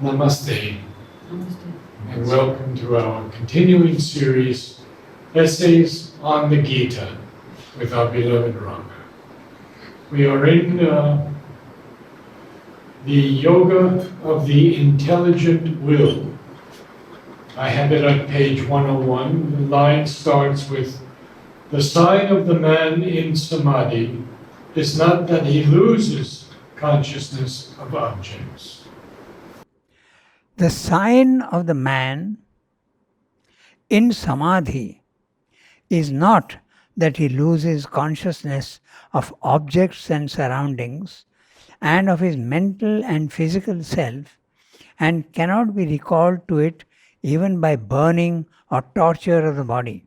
Namaste, and welcome to our continuing series, Essays on the Gita, with our beloved Ranga. We are in the Yoga of the Intelligent Will. I have it on page 101. The line starts with, "The sign of the man in Samadhi is not that he loses consciousness of objects." The sign of the man in Samadhi is not that he loses consciousness of objects and surroundings and of his mental and physical self and cannot be recalled to it even by burning or torture of the body.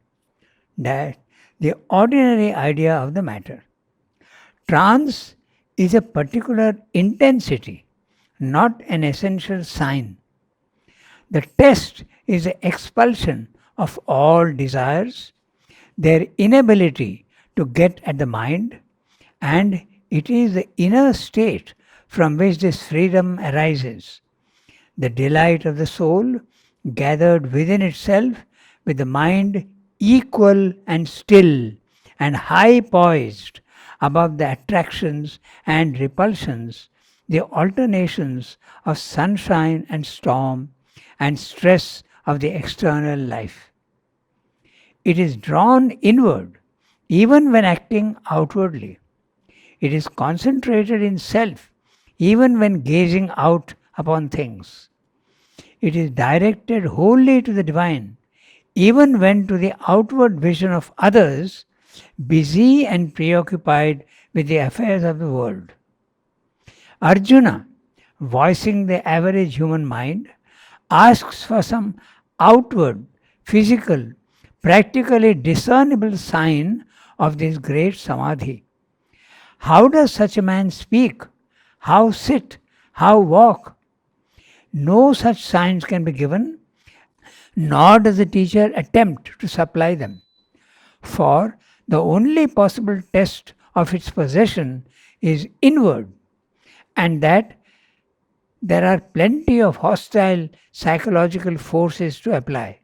That the ordinary idea of the matter. Trance is a particular intensity, not an essential sign. The test is the expulsion of all desires, their inability to get at the mind, and it is the inner state from which this freedom arises, the delight of the soul gathered within itself with the mind equal and still and high poised above the attractions and repulsions, the alternations of sunshine and storm, and stress of the external life. It is drawn inward even when acting outwardly. It is concentrated in self even when gazing out upon things. It is directed wholly to the divine even when to the outward vision of others, busy and preoccupied with the affairs of the world. Arjuna, voicing the average human mind, asks for some outward, physical, practically discernible sign of this great samadhi. How does such a man speak? How sit? How walk? No such signs can be given, nor does the teacher attempt to supply them. For the only possible test of its possession is inward, and that there are plenty of hostile psychological forces to apply.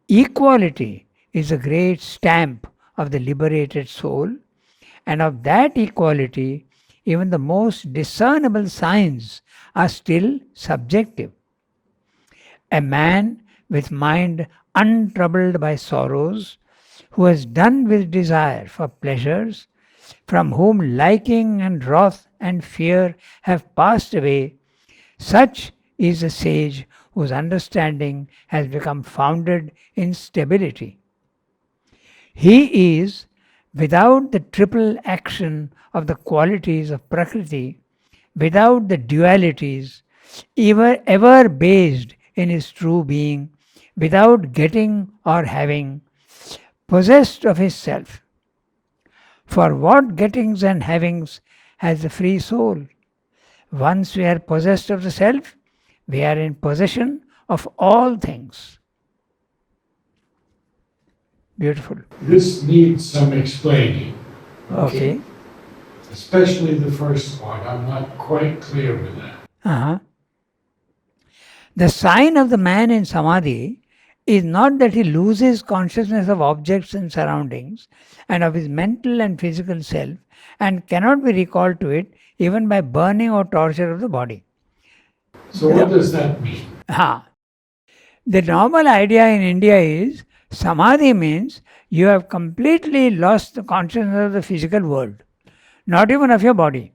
Equality is a great stamp of the liberated soul, and of that equality, even the most discernible signs are still subjective. A man with mind untroubled by sorrows, who has done with desire for pleasures, from whom liking and wrath and fear have passed away, such is the sage whose understanding has become founded in stability. He is, without the triple action of the qualities of Prakriti, without the dualities, ever based in his true being, without getting or having, possessed of his self. For what gettings and havings has the free soul? Once we are possessed of the self, we are in possession of all things. Beautiful. This needs some explaining. Okay. Especially the first part. I'm not quite clear with that. Uh-huh. The sign of the man in Samadhi is not that he loses consciousness of objects and surroundings and of his mental and physical self and cannot be recalled to it even by burning or torture of the body. So what does that mean? The normal idea in India is Samadhi means you have completely lost the consciousness of the physical world, not even of your body.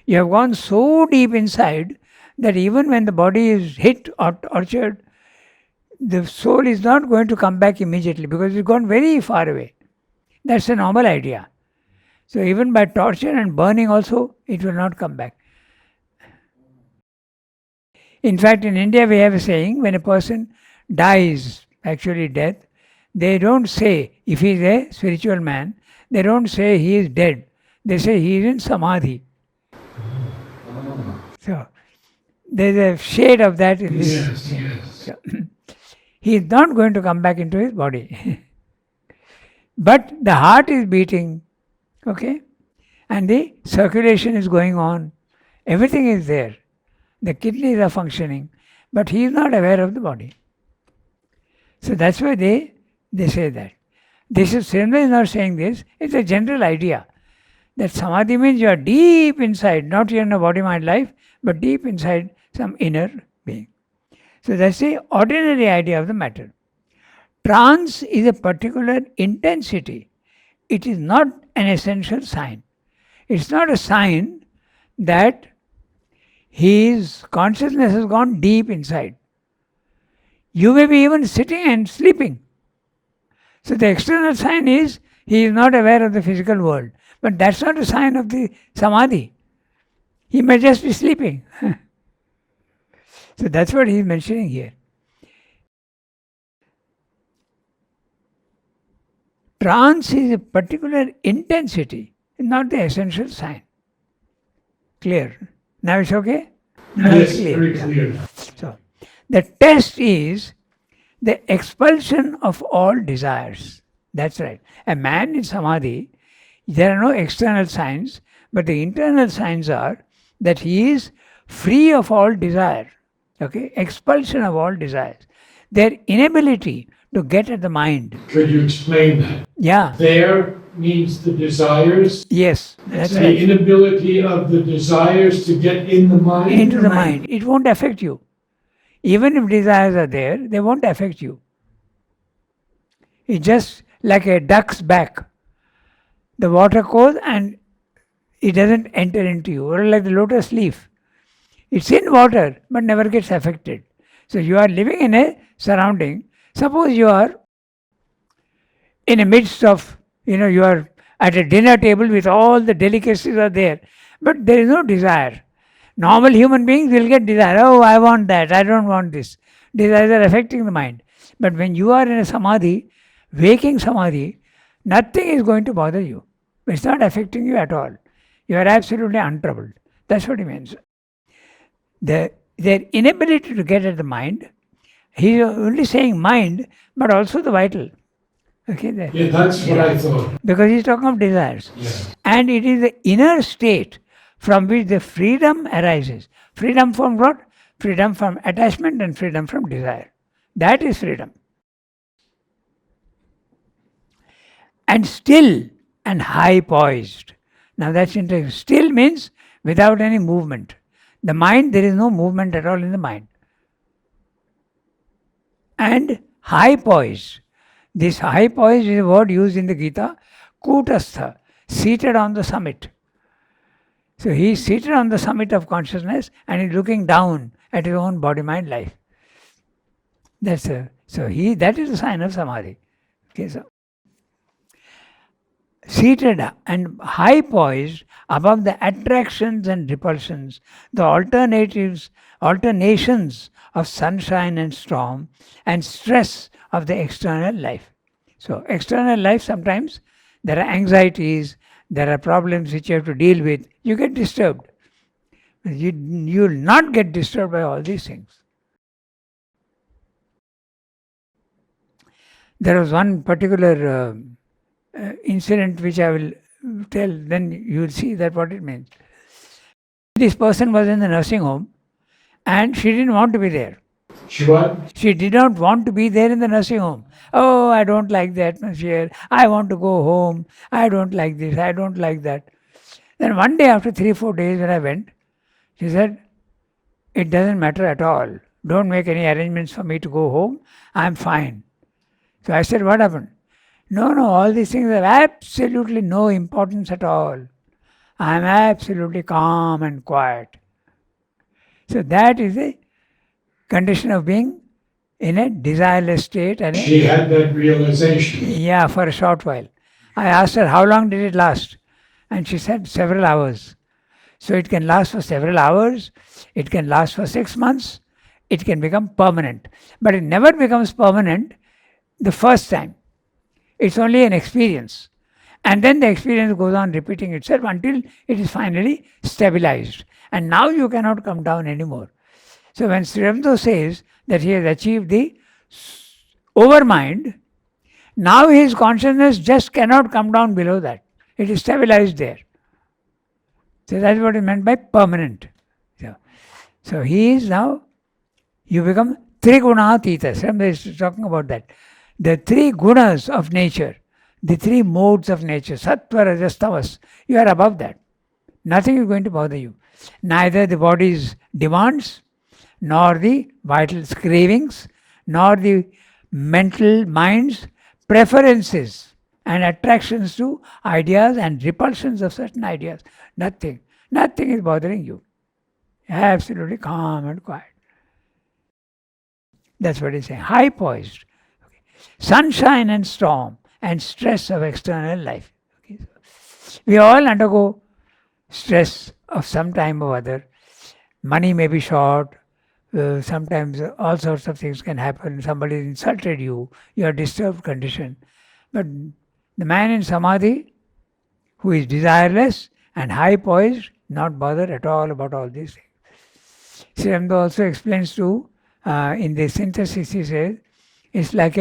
You have gone so deep inside that even when the body is hit or tortured, the soul is not going to come back immediately because it's gone very far away. That's a normal idea. So even by torture and burning also, it will not come back. In fact, in India we have a saying, when a person dies, actually death, they don't say, if he is a spiritual man, they don't say he is dead. They say he is in Samadhi. So there's a shade of that in this. Yes. So, he is not going to come back into his body. But the heart is beating, okay? And the circulation is going on. Everything is there. the kidneys are functioning, but he is not aware of the body. So that's why they say that. This is Srinath is not saying this, it's a general idea. That samadhi means you are deep inside, not here in a body-mind life, but deep inside some inner being. So that's the ordinary idea of the matter. Trance is a particular intensity. It is not an essential sign. It's not a sign that his consciousness has gone deep inside. You may be even sitting and sleeping. So the external sign is he is not aware of the physical world. But that's not a sign of the samadhi. He may just be sleeping. So that's what he is mentioning here. Trance is a particular intensity, not the essential sign. Clear? Now it's okay? Now Yes, it's clear. very clear. So, the test is the expulsion of all desires. That's right. A man in samadhi, there are no external signs, but the internal signs are that he is free of all desire. Okay? Expulsion of all desires. Their inability to get at the mind. Could you explain that? Yeah. There means the desires. Yes. That's The right. inability of the desires to get in the mind. Into the mind. It won't affect you. Even if desires are there, they won't affect you. It's just like a duck's back. The water goes and it doesn't enter into you. Or like the lotus leaf. It's in water but never gets affected. So you are living in a surrounding. Suppose you are in the midst of, you are at a dinner table with all the delicacies are there. But there is no desire. Normal human beings will get desire. Oh, I want that. I don't want this. Desires are affecting the mind. But when you are in a samadhi, waking samadhi, nothing is going to bother you. It's not affecting you at all. You are absolutely untroubled. That's what he means. Their inability to get at the mind, he is only saying mind, but also the vital. Okay, there. Yeah, that's what I thought. Because he's talking of desires. Yeah. And it is the inner state from which the freedom arises. Freedom from what? Freedom from attachment and freedom from desire. That is freedom. And still and high poised. Now that's interesting. Still means without any movement. The mind, there is no movement at all in the mind. And high poised. This high poised is a word used in the Gita, kutastha, seated on the summit. So he is seated on the summit of consciousness and is looking down at his own body-mind life. That is a sign of samadhi. Okay, so seated and high poised above the attractions and repulsions, the alternations of sunshine and storm, and stress of the external life. So external life, sometimes there are anxieties, there are problems which you have to deal with. You get disturbed. You will not get disturbed by all these things. There was one particular incident which I will tell, then you will see that what it means. This person was in the nursing home and she didn't want to be there. She what? She did not want to be there in the nursing home. Oh, I don't like the atmosphere. I want to go home. I don't like this. I don't like that. Then one day after 3-4 days when I went, she said, it doesn't matter at all. Don't make any arrangements for me to go home. I'm fine. So I said, what happened? No, all these things have absolutely no importance at all. I'm absolutely calm and quiet. So that is a condition of being in a desireless state. And She had that realization. Yeah, for a short while. I asked her, how long did it last? And she said, several hours. So it can last for several hours. It can last for 6 months. It can become permanent. But it never becomes permanent the first time. It's only an experience. And then the experience goes on repeating itself until it is finally stabilized. And now you cannot come down anymore. So when Sri Aurobindo says that he has achieved the overmind, now his consciousness just cannot come down below that. It is stabilized there. So that's what is meant by permanent. So So he is now, you become Trigunatita. Somebody is talking about that. The three gunas of nature, the three modes of nature, sattva, rajas, tamas, you are above that. Nothing is going to bother you. Neither the body's demands, nor the vital cravings, nor the mental mind's preferences and attractions to ideas and repulsions of certain ideas. Nothing. Nothing is bothering you. Absolutely calm and quiet. That's what he's saying. High poised. Okay. Sunshine and storm and stress of external life. Okay. So we all undergo stress of some time or other. Money may be short. Sometimes all sorts of things can happen. Somebody insulted you. You are disturbed condition. But the man in samadhi, who is desireless and high poised, not bothered at all about all these things. Sri Aurobindo also explains too, in the synthesis, he says, it's like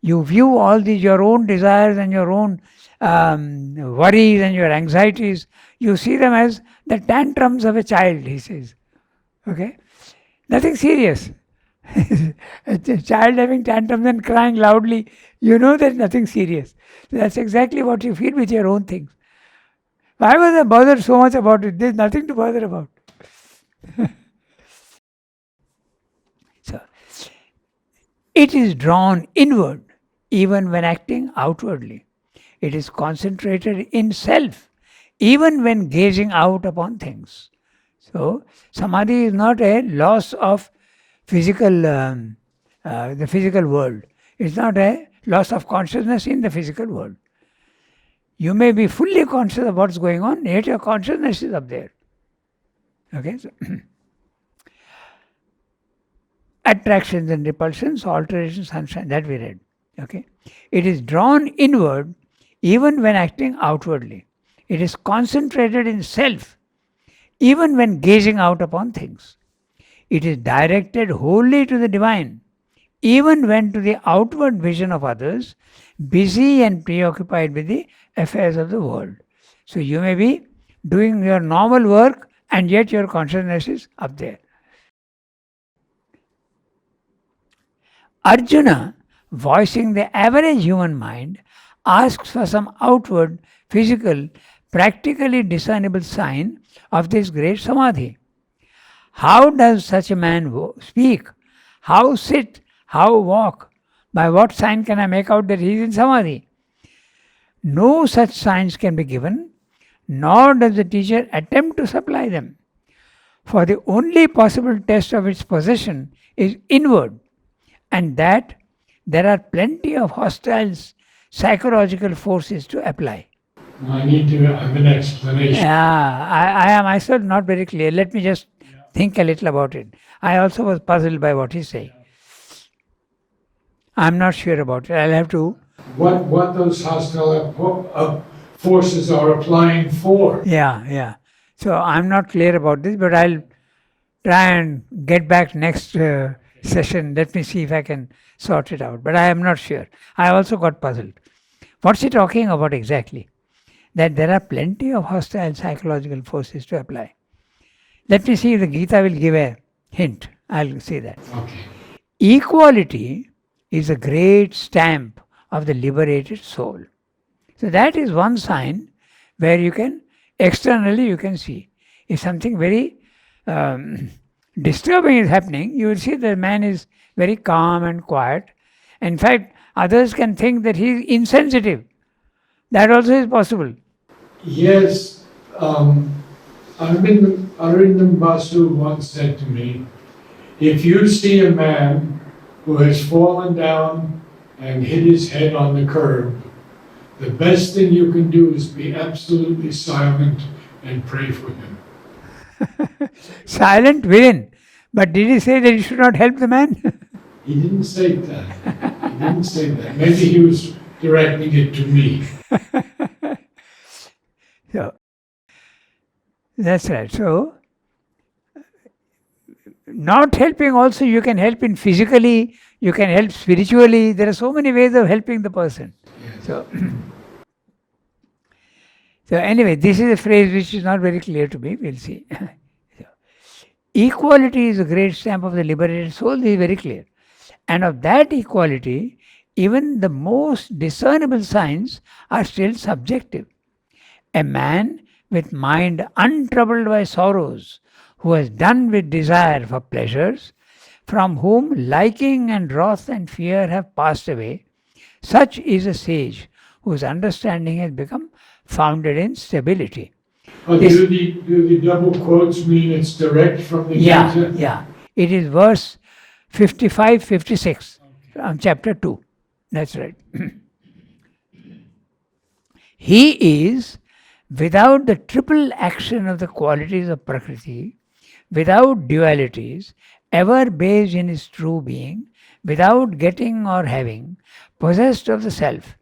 you view all these, your own desires and your own worries and your anxieties, you see them as the tantrums of a child, he says. Okay? Nothing serious. A child having tantrums and crying loudly, you know there's nothing serious. So that's exactly what you feel with your own things. Why was I bothered so much about it? There's nothing to bother about. So, it is drawn inward even when acting outwardly. It is concentrated in self even when gazing out upon things. So, samadhi is not a loss of physical, the physical world. It's not a loss of consciousness in the physical world. You may be fully conscious of what's going on, yet your consciousness is up there. Okay? So attractions and repulsions, alterations, sunshine, that we read. Okay? It is drawn inward even when acting outwardly. It is concentrated in self even when gazing out upon things. It is directed wholly to the divine, even when to the outward vision of others, busy and preoccupied with the affairs of the world. So you may be doing your normal work and yet your consciousness is up there. Arjuna, voicing the average human mind, asks for some outward, physical, practically discernible sign of this great samadhi. How does such a man speak? How sit? How walk? By what sign can I make out that he is in samadhi? No such signs can be given, nor does the teacher attempt to supply them. For the only possible test of its possession is inward, and that there are plenty of hostile psychological forces to apply. I need to have an explanation. Yeah, I am myself not very clear. Let me just think a little about it. I also was puzzled by what he's saying. I'm not sure about it. I'll have to. What those hostile forces are applying for. Yeah. So I'm not clear about this, but I'll try and get back next session. Let me see if I can sort it out. But I am not sure. I also got puzzled. What's he talking about exactly? That there are plenty of hostile psychological forces to apply. Let me see if the Gita will give a hint. I'll say that. Okay. Equality is a great stamp of the liberated soul. So that is one sign where you can, externally you can see. If something very disturbing is happening, you will see the man is very calm and quiet. In fact, others can think that he is insensitive. That also is possible. Yes, Arindam Basu once said to me, if you see a man who has fallen down and hit his head on the curb, the best thing you can do is be absolutely silent and pray for him. Silent within. But did he say that you should not help the man? He didn't say that. He didn't say that. Maybe he was directing it to me. So, that's right. So, not helping also, you can help in physically, you can help spiritually. There are so many ways of helping the person. Yes. So anyway, this is a phrase which is not very clear to me. We'll see. Equality is the great stamp of the liberated soul, this is very clear. And of that equality, even the most discernible signs are still subjective. A man with mind untroubled by sorrows, who has done with desire for pleasures, from whom liking and wrath and fear have passed away, such is a sage whose understanding has become founded in stability. But This- do the double quotes mean it's direct from the Yeah, Gita? yeah. It is verse 55, 56 from chapter 2. That's right. He is, without the triple action of the qualities of Prakriti, without dualities, ever based in his true being, without getting or having, possessed of the self.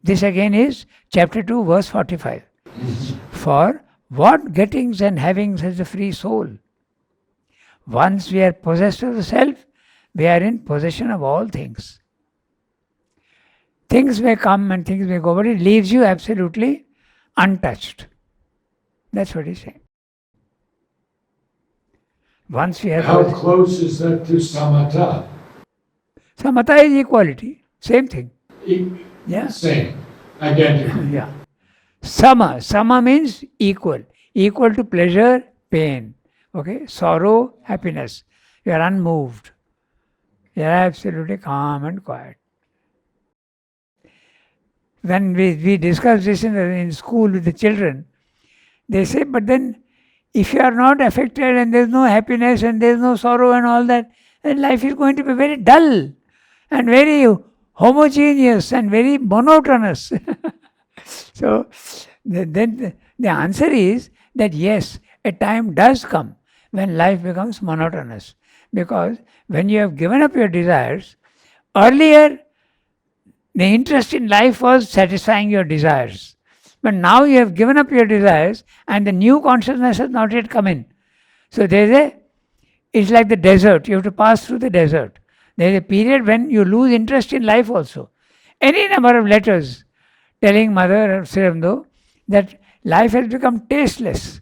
This again is chapter 2, verse 45. For what gettings and havings has the free soul? Once we are possessed of the self, we are in possession of all things. Things may come and things may go, but it leaves you absolutely untouched. That's what he's saying. Once we have How close is that to samatha? samatha is equality, same thing. Yeah. Same, identical. Yeah. Sama means equal to pleasure, pain. Okay, sorrow, happiness. You are unmoved. You are absolutely calm and quiet. When we discuss this in school with the children, they say, but then if you are not affected and there is no happiness and there is no sorrow and all that, then life is going to be very dull and very homogeneous and very monotonous. So then the answer is that yes, a time does come when life becomes monotonous. Because when you have given up your desires, earlier the interest in life was satisfying your desires. But now you have given up your desires and the new consciousness has not yet come in. So it's like the desert. You have to pass through the desert. There is a period when you lose interest in life also. Any number of letters telling Mother Sriramdo that life has become tasteless.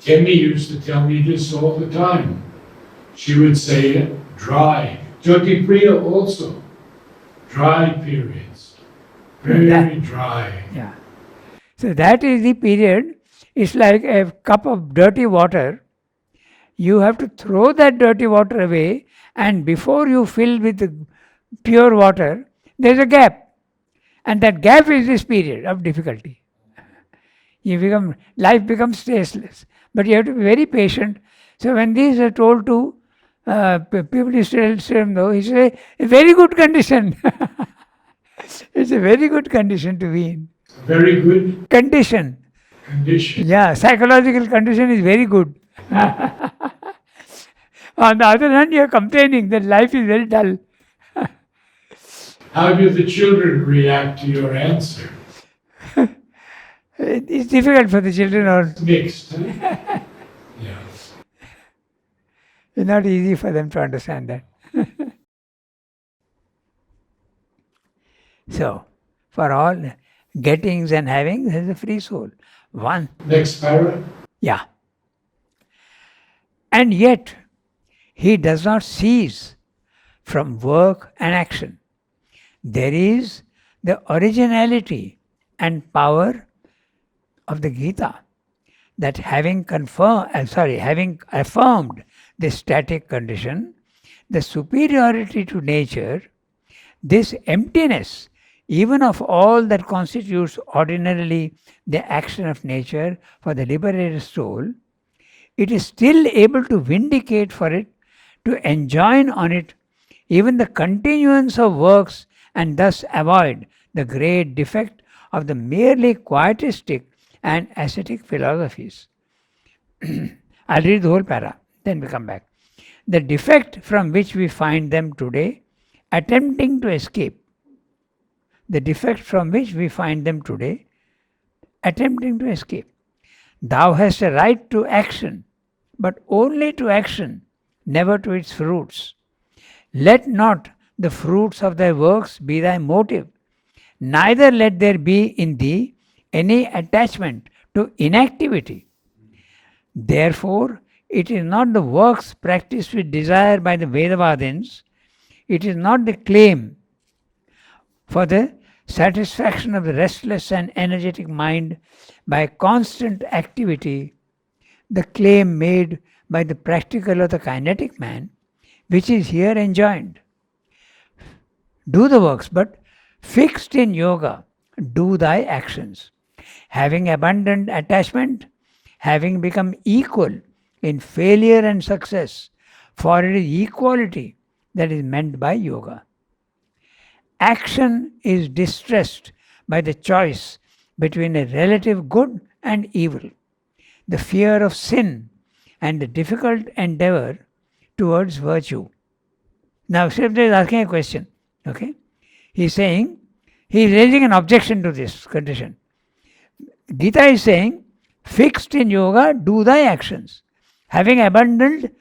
Kemi used to tell me this all the time. She would say it dry. Jyoti Priya also. Dry periods. Very dry. Yeah. So that is the period. It's like a cup of dirty water. You have to throw that dirty water away, and before you fill with the pure water, there's a gap. And that gap is this period of difficulty. Life becomes tasteless. But you have to be very patient. So when these are told to people used to tell him though, he said, a very good condition. It's a very good condition to be in. Very good Condition. Yeah, psychological condition is very good. On the other hand, you are complaining that life is very dull. How do the children react to your answer? It's difficult for the children, or Mixed. Huh? Yeah. it's not easy for them to understand that. So, for all gettings and havings, there is a free soul. One. Next para. Yeah. And yet, he does not cease from work and action. There is the originality and power of the Gita that having affirmed this static condition, the superiority to nature, this emptiness, even of all that constitutes ordinarily the action of nature for the liberated soul, it is still able to vindicate for it, to enjoin on it even the continuance of works, and thus avoid the great defect of the merely quietistic and ascetic philosophies. I'll read the whole para, then we come back. The defect from which we find them today attempting to escape. The defect from which we find them today attempting to escape. Thou hast a right to action, but only to action, never to its fruits. Let not the fruits of thy works be thy motive, neither let there be in thee any attachment to inactivity. Therefore, It is not the works practiced with desire by the Vedavadins. It is not the claim for the satisfaction of the restless and energetic mind by constant activity, the claim made by the practical or the kinetic man, which is here enjoined. Do the works, but fixed in yoga, do thy actions. Having abandoned attachment, having become equal in failure and success, for it is equality that is meant by yoga. Action is distressed by the choice between a relative good and evil, the fear of sin, and the difficult endeavor towards virtue. Now, Sripta is asking a question. Okay? He's saying, he is raising an objection to this condition. Gita is saying, fixed in yoga, do thy actions. Having abandoned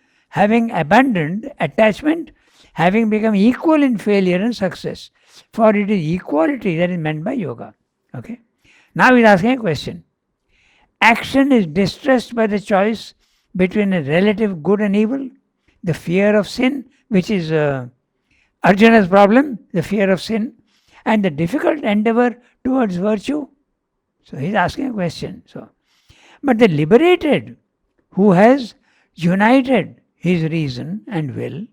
attachment, having become equal in failure and success. For it is equality that is meant by yoga. Okay? Now he is asking a question. Action is distressed by the choice between a relative good and evil, the fear of sin, which is Arjuna's problem, the fear of sin, and the difficult endeavor towards virtue. So he is asking a question. But the liberated who has united his reason and will,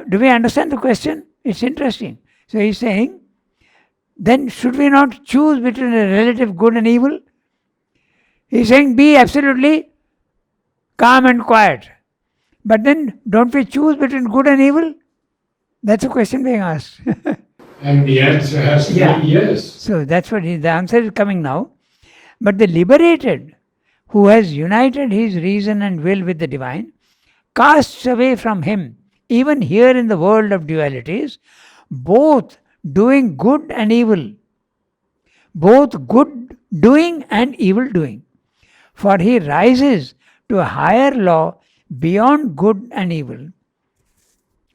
do we understand the question? It's interesting. So he's saying, then should we not choose between a relative good and evil? He's saying, be absolutely calm and quiet. But then don't we choose between good and evil? That's a question being asked. And the answer has to be yes. So that's what the answer is coming now. But the liberated who has united his reason and will with the divine casts away from him, even here in the world of dualities, both doing good and evil, both good doing and evil doing. For he rises to a higher law beyond good and evil,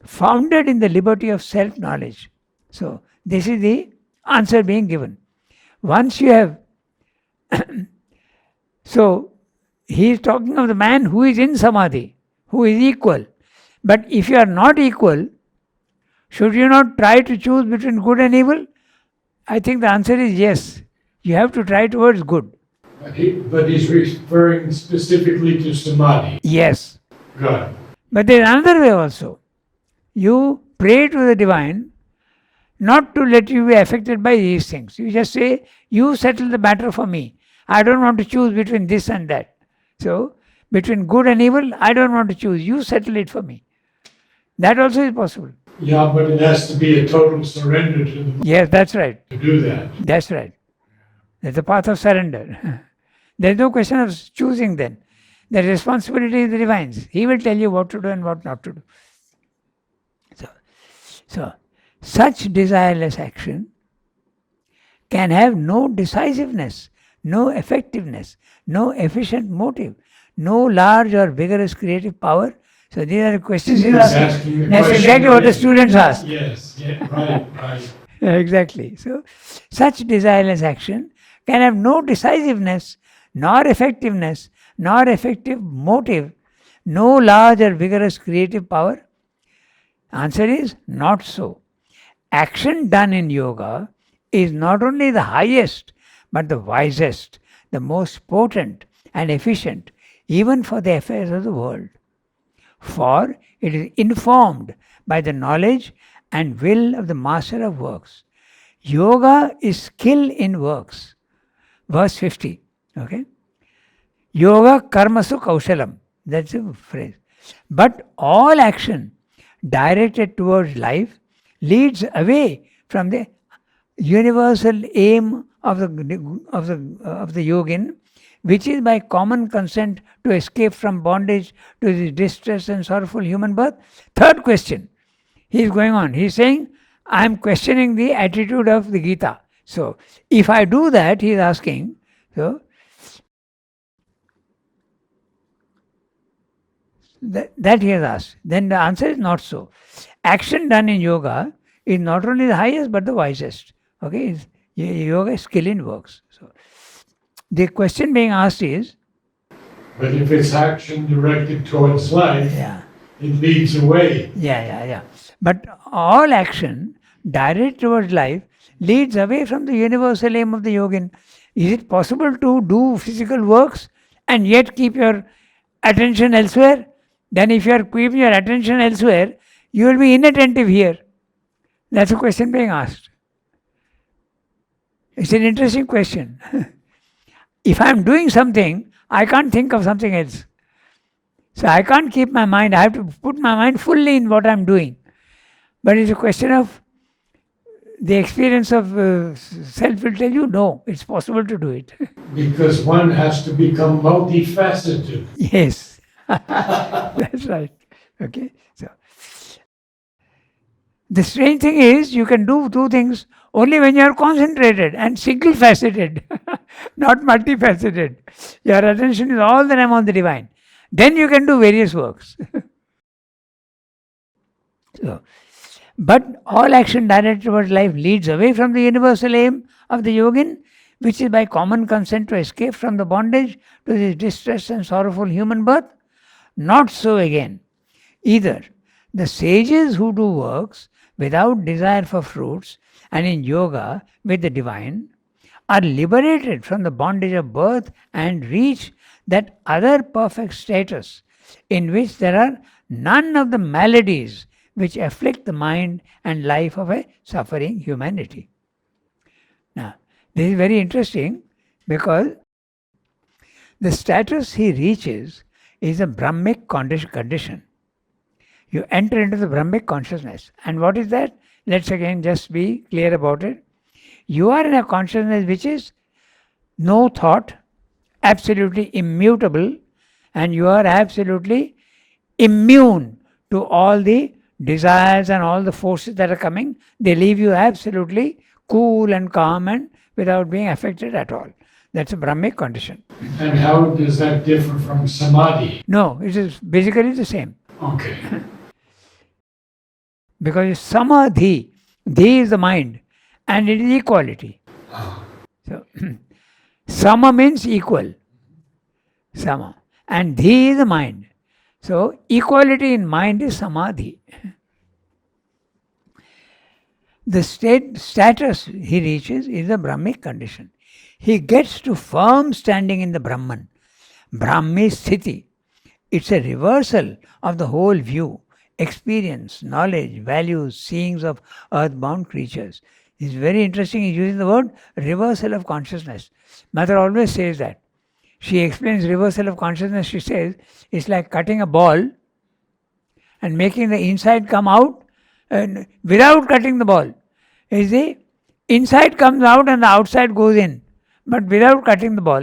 founded in the liberty of self-knowledge. So this is the answer being given. Once you have so he is talking of the man who is in samadhi, who is equal. But if you are not equal, should you not try to choose between good and evil? I think the answer is yes. You have to try towards good. But he's referring specifically to samadhi. Yes. Good. But there is another way also. You pray to the divine not to let you be affected by these things. You just say, you settle the matter for me. I don't want to choose between this and that. So, between good and evil, I don't want to choose. You settle it for me. That also is possible. Yeah, but it has to be a total surrender to the Yes, that's right. to do that. That's right. That's the path of surrender. There's no question of choosing then. The responsibility is the divine's. He will tell you what to do and what not to do. So such desireless action can have no decisiveness, no effectiveness, no efficient motive, no large or vigorous creative power. So these are the questions he's asking. That's exactly what the students ask. Yes, right. Exactly. So such desireless action can have no decisiveness, nor effectiveness, nor effective motive, no large or vigorous creative power. Answer is not so. Action done in yoga is not only the highest, but the wisest, the most potent and efficient, even for the affairs of the world. For it is informed by the knowledge and will of the master of works. Yoga is skill in works. Verse 50. Okay? Yoga karmasu kaushalam. That's the phrase. But all action directed towards life leads away from the universal aim of the yogin, which is by common consent to escape from bondage to the distress and sorrowful human birth. Third question. He is going on. He is saying, I am questioning the attitude of the Gita. So, if I do that, he is asking, that he has asked. Then the answer is not so. Action done in yoga is not only the highest but the wisest. Okay, yoga is skill in works. So, the question being asked is, But if it's action directed towards life, Yeah. it leads away. Yeah. But all action directed towards life leads away from the universal aim of the yogin. Is it possible to do physical works and yet keep your attention elsewhere? Then if you are keeping your attention elsewhere, you will be inattentive here. That's a question being asked. It's an interesting question. If I am doing something, I can't think of something else. So I can't keep my mind, I have to put my mind fully in what I'm doing. But it's a question of the experience of self will tell you, no, it's possible to do it. Because one has to become multifaceted. Yes, that's right. Okay, so the strange thing is you can do two things only when you are concentrated and single faceted, not multifaceted. Your attention is all the time on the divine. Then you can do various works. So, but all action directed towards life leads away from the universal aim of the yogin, which is by common consent to escape from the bondage to this distressed and sorrowful human birth. Not so again. Either the sages who do works without desire for fruits and in yoga with the divine are liberated from the bondage of birth and reach that other perfect status in which there are none of the maladies which afflict the mind and life of a suffering humanity. Now, this is very interesting because the status he reaches is a Brahmic condition. You enter into the Brahmic consciousness. And what is that? Let's again just be clear about it. You are in a consciousness which is no thought, absolutely immutable, and you are absolutely immune to all the desires and all the forces that are coming. They leave you absolutely cool and calm and without being affected at all. That's a Brahmic condition. And how does that differ from samadhi? No, it is basically the same. Okay. Because it's samadhi, dhi is the mind, and it is equality. So, sama means equal, sama, and dhi is the mind. So, equality in mind is samadhi. The status he reaches is the Brahmic condition. He gets to firm standing in the Brahman. Brahmi sthiti. It's a reversal of the whole view, experience, knowledge, values, seeings of earthbound creatures. It's very interesting. He's using the word reversal of consciousness. Mother always says that. She explains reversal of consciousness. She says it's like cutting a ball and making the inside come out without cutting the ball. Is the inside comes out and the outside goes in, but without cutting the ball.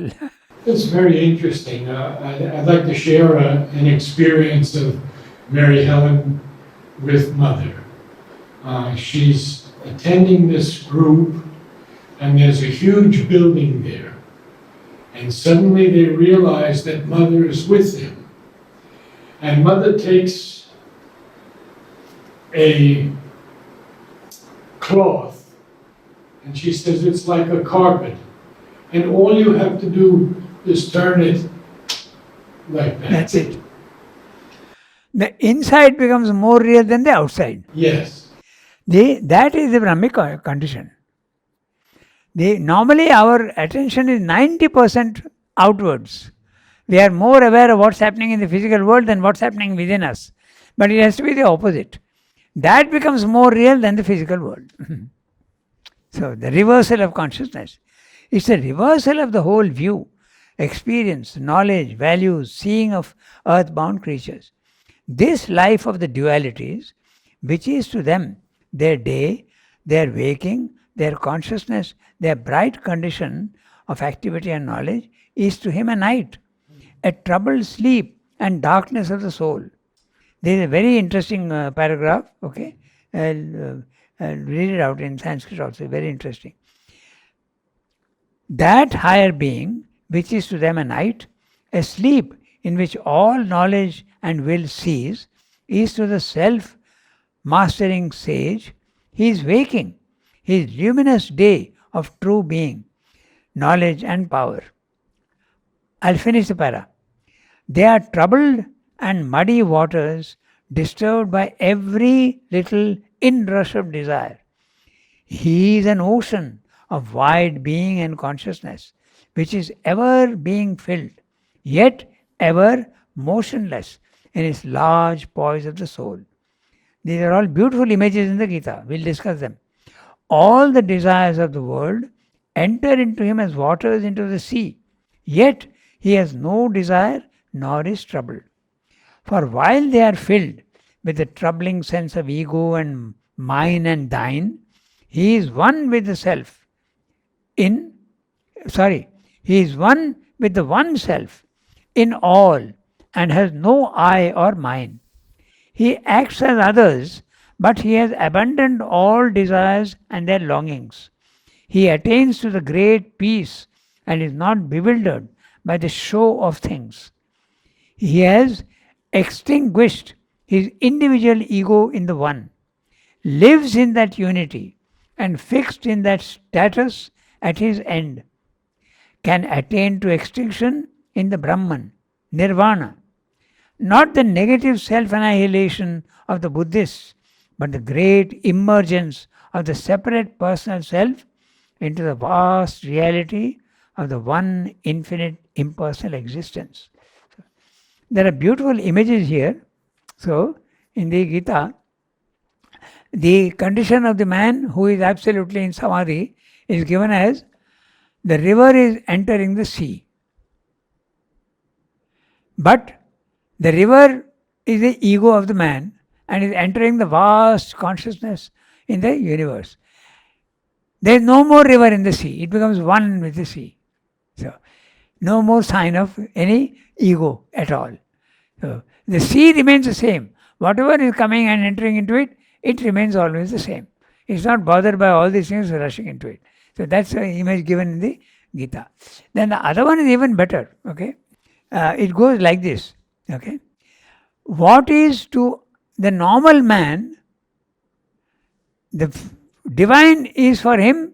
It's very interesting. I'd like to share an experience of Mary Helen with Mother. She's attending this group, and there's a huge building there. And suddenly they realize that Mother is with them. And Mother takes a cloth, and she says it's like a carpet. And all you have to do is turn it like that. That's it. The inside becomes more real than the outside. Yes. That is the Brahmic condition. Normally our attention is 90% outwards. We are more aware of what's happening in the physical world than what's happening within us. But it has to be the opposite. That becomes more real than the physical world. So the reversal of consciousness. It's a reversal of the whole view, experience, knowledge, values, seeing of earthbound creatures. This life of the dualities, which is to them their day, their waking, their consciousness, their bright condition of activity and knowledge, is to him a night, a troubled sleep and darkness of the soul. There is a very interesting paragraph, okay? I'll read it out in Sanskrit also, very interesting. That higher being, which is to them a night, a sleep in which all knowledge and will cease, is to the self-mastering sage, he is waking, his luminous day of true being, knowledge and power. I'll finish the para. They are troubled and muddy waters, disturbed by every little inrush of desire. He is an ocean of wide being and consciousness, which is ever being filled, yet ever motionless in its large poise of the soul. These are all beautiful images in the Gita. We'll discuss them. All the desires of the world enter into him as waters into the sea, yet he has no desire nor is troubled. For while they are filled with the troubling sense of ego and mine and thine, he is one with the self in, he is one with the one self in all and has no I or mine. He acts as others, but he has abandoned all desires and their longings. He attains to the great peace and is not bewildered by the show of things. He has extinguished his individual ego in the one, lives in that unity, and fixed in that status at his end, can attain to extinction in the Brahman, Nirvana. Not the negative self annihilation of the Buddhists, but the great emergence of the separate personal self into the vast reality of the one infinite impersonal existence. There are beautiful images here. So, in the Gita, the condition of the man who is absolutely in samadhi is given as the river is entering the sea. But the river is the ego of the man and is entering the vast consciousness in the universe. There is no more river in the sea. It becomes one with the sea. So, no more sign of any ego at all. So, the sea remains the same. Whatever is coming and entering into it, it remains always the same. It's not bothered by all these things rushing into it. So that's the image given in the Gita. Then the other one is even better. Okay, it goes like this. Okay, what is to the normal man, the divine is for him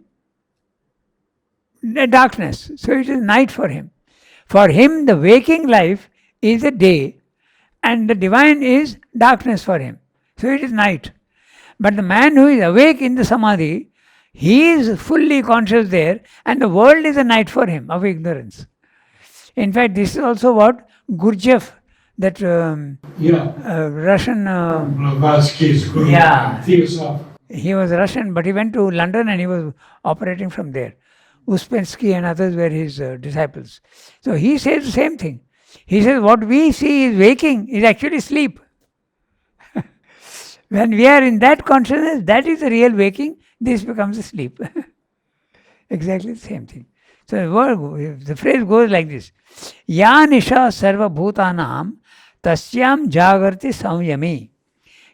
the darkness. So it is night for him. For him, the waking life is a day, and the divine is darkness for him. So it is night. But the man who is awake in the samadhi, he is fully conscious there, and the world is a night for him of ignorance. In fact, this is also what Gurdjieff, that Russian Blavatsky's guru, theosopher. He was Russian, but he went to London and he was operating from there. Uspensky and others were his disciples. So he says the same thing. He says what we see is waking is actually sleep. When we are in that consciousness, that is the real waking, this becomes a sleep. Exactly the same thing. So the phrase goes like this. Ya nisha sarva bhutanam tasyam jagrati samyami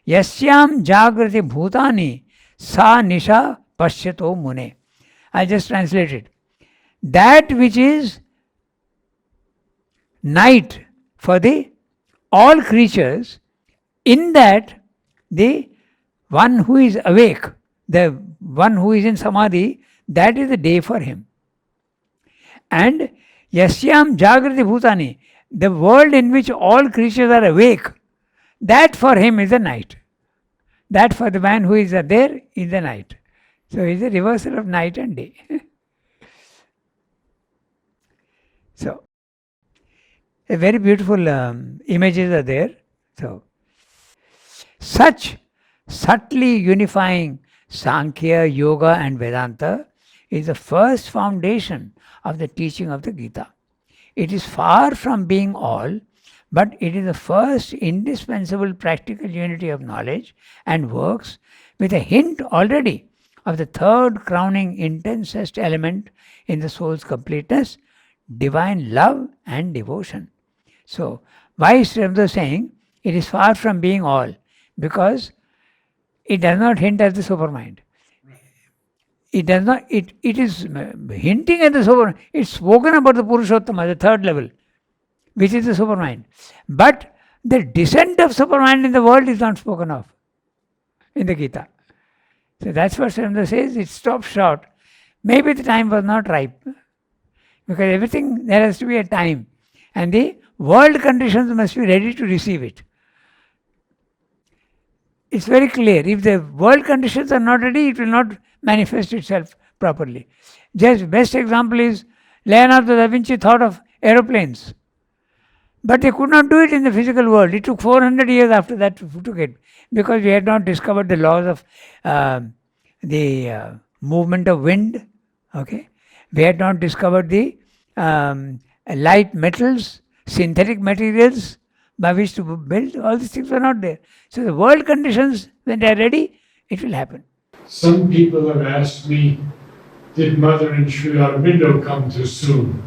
yasyam jagrati bhutani sa nisha pashyato mune. I just translate it. That which is night for the all creatures, in that the one who is awake, the one who is in samadhi, that is the day for him. And yasyam jagrati bhutani, the world in which all creatures are awake, that for him is the night. That for the man who is there is the night. So it is a reversal of night and day. So, a very beautiful images are there. So, such subtly unifying Sankhya, Yoga and Vedanta is the first foundation of the teaching of the Gita. It is far from being all, but it is the first indispensable practical unity of knowledge and works, with a hint already of the third crowning intensest element in the soul's completeness, divine love and devotion. So, why is Sri Aurobindo saying it is far from being all? Because it does not hint at the supermind. It does not. It is hinting at the supermind. It's spoken about the Purushottama, the third level, which is the supermind. But the descent of supermind in the world is not spoken of in the Gita. So that's what Sri Aurobindo says. It stops short. Maybe the time was not ripe, because everything there has to be a time. And the world conditions must be ready to receive it. It's very clear. If the world conditions are not ready, it will not manifest itself properly. Just best example is Leonardo da Vinci thought of aeroplanes. But they could not do it in the physical world. It took 400 years after that to get, because we had not discovered the laws of the movement of wind. Okay, we had not discovered the light metals, synthetic materials by which to build. All these things were not there. So the world conditions, when they are ready, it will happen. Some people have asked me, did Mother and Sri Aurobindo come too soon?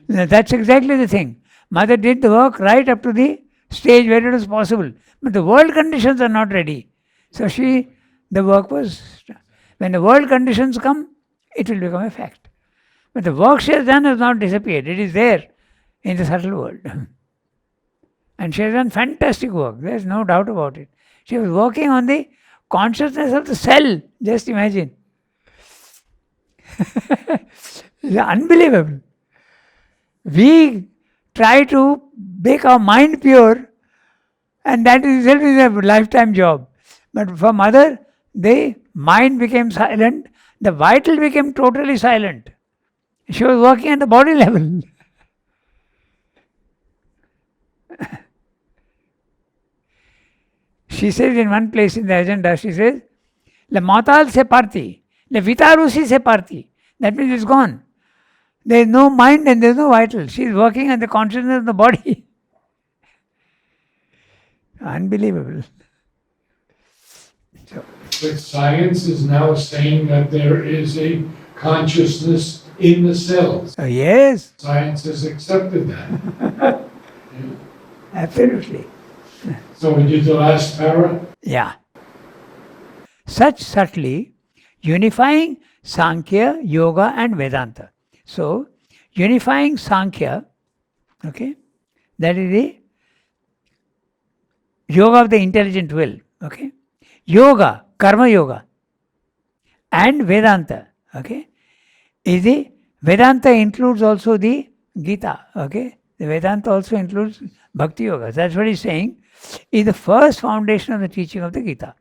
Now, that's exactly the thing. Mother did the work right up to the stage where it was possible. But the world conditions are not ready. So the work was, when the world conditions come, it will become a fact. But the work she has done has not disappeared. It is there in the subtle world. And she has done fantastic work. There is no doubt about it. She was working on the consciousness of the cell. Just imagine. It's unbelievable. We try to make our mind pure, and that itself is a lifetime job. But for Mother, the mind became silent, the vital became totally silent. She was working at the body level. She says in one place in the agenda, she says, Le matal se parti, le vitarusi se parti. That means it's gone. There is no mind and there is no vital. She is working on the consciousness of the body. Unbelievable. So, But science is now saying that there is a consciousness in the cells. yes, Science has accepted that. absolutely. So we did the last para. Yeah. Such subtly unifying Sankhya, Yoga and Vedanta. So, unifying Sankhya, okay, that is the yoga of the intelligent will, okay, yoga, karma yoga, and Vedanta, okay, is the Vedanta includes also the Gita, okay, the Vedanta also includes Bhakti Yoga. That's what he's saying, is the first foundation of the teaching of the Gita.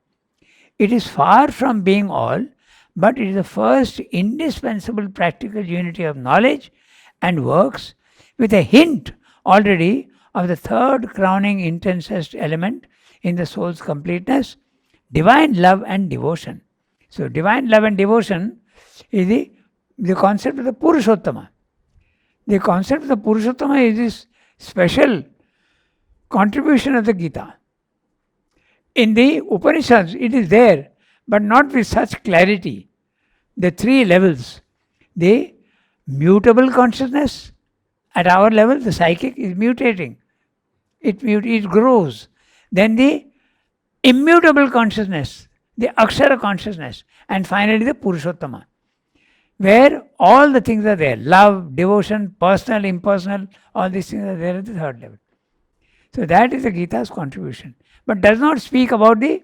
It is far from being all, but it is the first indispensable practical unity of knowledge and works, with a hint already of the third crowning intensest element in the soul's completeness, divine love and devotion. So divine love and devotion is the concept of the Purushottama. The concept of the Purushottama is this special contribution of the Gita. In the Upanishads, it is there, but not with such clarity. The three levels, the mutable consciousness, at our level, the psychic is mutating. It grows. Then the immutable consciousness, the Akshara consciousness, and finally the Purushottama, where all the things are there. Love, devotion, personal, impersonal, all these things are there at the third level. So that is the Gita's contribution. But does not speak about the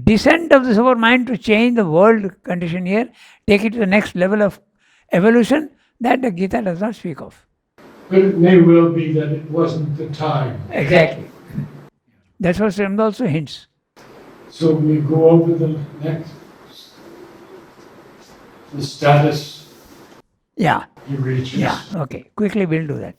descent of the super mind to change the world condition here, take it to the next level of evolution. That the Gita does not speak of. But it may well be that it wasn't the time. Exactly. That's what Srimad also hints. So we go over the next, the status Yeah, he reaches. yeah, okay. Quickly we'll do that.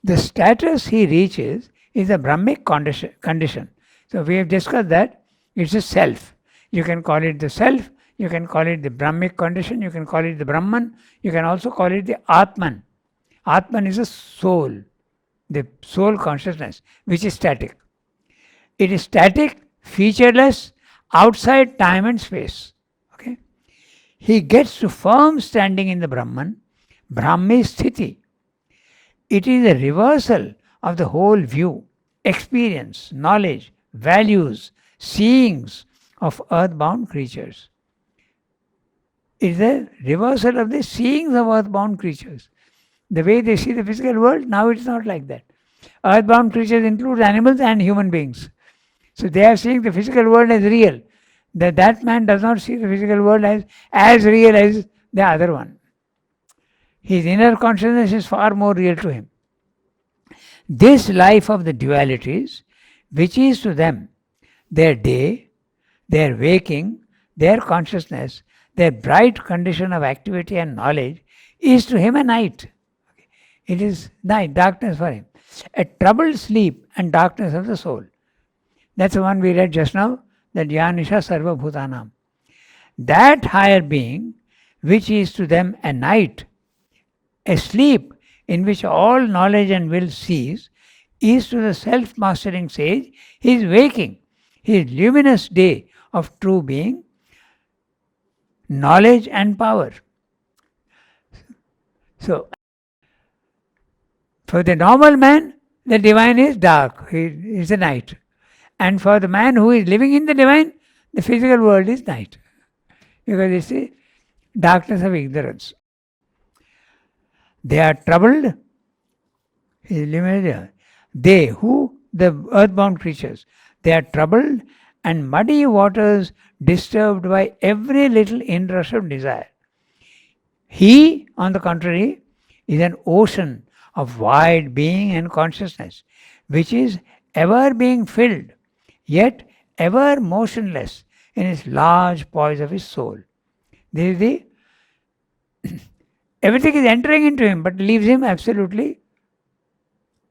The status he reaches is a Brahmic condition. So we have discussed that it's a self. You can call it the self, you can call it the Brahmic condition, you can call it the Brahman, you can also call it the Atman. Atman is a soul, the soul consciousness, which is static. It is static, featureless, outside time and space. Okay? He gets to firm standing in the Brahman, Brahmi Sthiti. It is a reversal of the whole view, experience, knowledge, values, seeings of earthbound creatures. It is a reversal of the seeings of earthbound creatures. The way they see the physical world, now it's not like that. Earthbound creatures include animals and human beings. So they are seeing the physical world as real. That man does not see the physical world as real as the other one. His inner consciousness is far more real to him. This life of the dualities, which is to them their day, their waking, their consciousness, their bright condition of activity and knowledge, is to him a night. It is night, darkness for him. A troubled sleep and darkness of the soul. That's the one we read just now, that Yanisha Sarva Bhutanam. That higher being, which is to them a night, a sleep in which all knowledge and will cease, is to the self-mastering sage his waking, his luminous day of true being, knowledge and power. So, for the normal man, the divine is dark, it is the night. And for the man who is living in the divine, the physical world is night. Because it's the darkness of ignorance. They are troubled. They, who? The earthbound creatures. They are troubled and muddy waters disturbed by every little inrush of desire. He, on the contrary, is an ocean of wide being and consciousness, which is ever being filled, yet ever motionless in his large poise of his soul. This is the everything is entering into him, but leaves him absolutely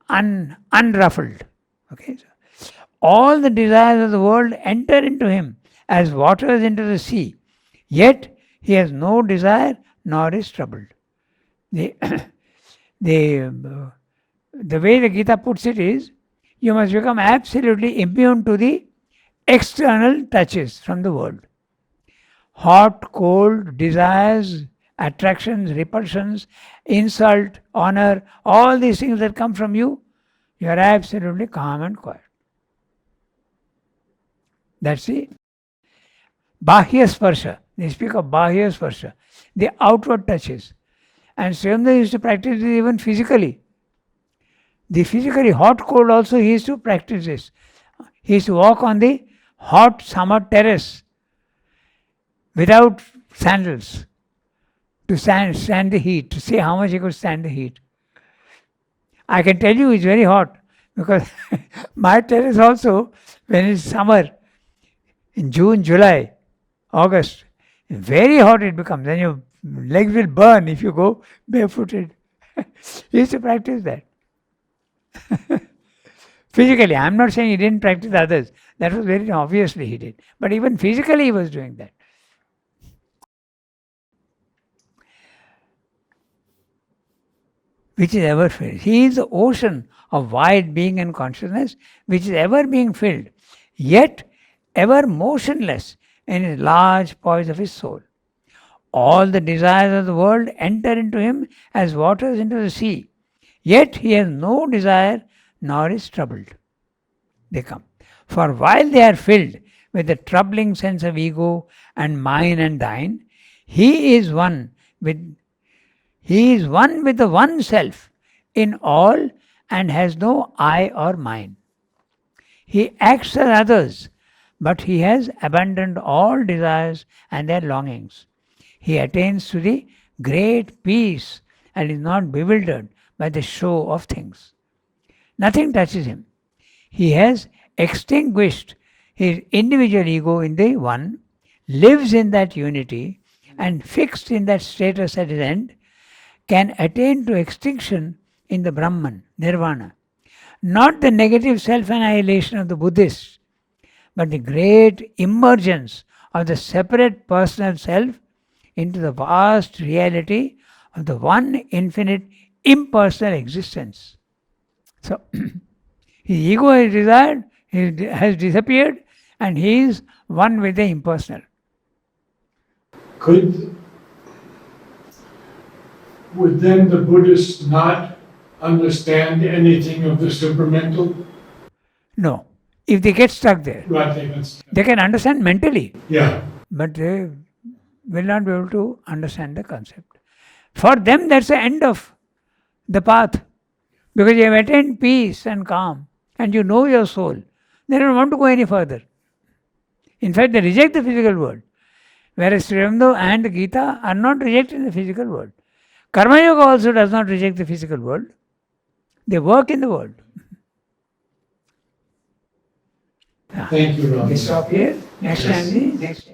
unruffled. Okay, so all the desires of the world enter into him as waters into the sea, yet he has no desire nor is troubled. The way the Gita puts it is, you must become absolutely immune to the external touches from the world. Hot, cold, desires, attractions, repulsions, insult, honor, all these things that come from you, you are absolutely calm and quiet. That's the Bahya Sparsha. They speak of Bahya Sparsha, the outward touches. And Sriyamda used to practice this even physically. The physically hot, cold also he used to practice this. He used to walk on the hot summer terrace without sandals to stand the heat, to see how much he could stand the heat. I can tell you it's very hot because my terrace also, when it's summer, in June, July, August, very hot it becomes. Then your legs will burn if you go barefooted. He used to practice that. Physically, I'm not saying he didn't practice others. That was very obviously he did. But even physically he was doing that. Which is ever filled. He is the ocean of wide being and consciousness, which is ever being filled, yet ever motionless in his large poise of his soul. All the desires of the world enter into him as waters into the sea, yet he has no desire nor is troubled. They come. For while they are filled with the troubling sense of ego and mine and thine, he is one with the one self in all and has no I or mine. He acts as others, but he has abandoned all desires and their longings. He attains to the great peace and is not bewildered by the show of things. Nothing touches him. He has extinguished his individual ego in the one, lives in that unity, and fixed in that status at his end, can attain to extinction in the Brahman, Nirvana. Not the negative self-annihilation of the Buddhists, but the great emergence of the separate personal self into the vast reality of the one infinite impersonal existence. So, his ego has desired, has disappeared, and he is one with the impersonal. Would then the Buddhists not understand anything of the supramental? No. If they get stuck there, Right, they can understand mentally, yeah. but they will not be able to understand the concept. For them, that's the end of the path. Because you have attained peace and calm, and you know your soul. They don't want to go any further. In fact, they reject the physical world. Whereas Sri Aurobindo and the Gita are not rejecting the physical world. Karma Yoga also does not reject the physical world. They work in the world. Thank you, Ram. We stop here. Next time, next.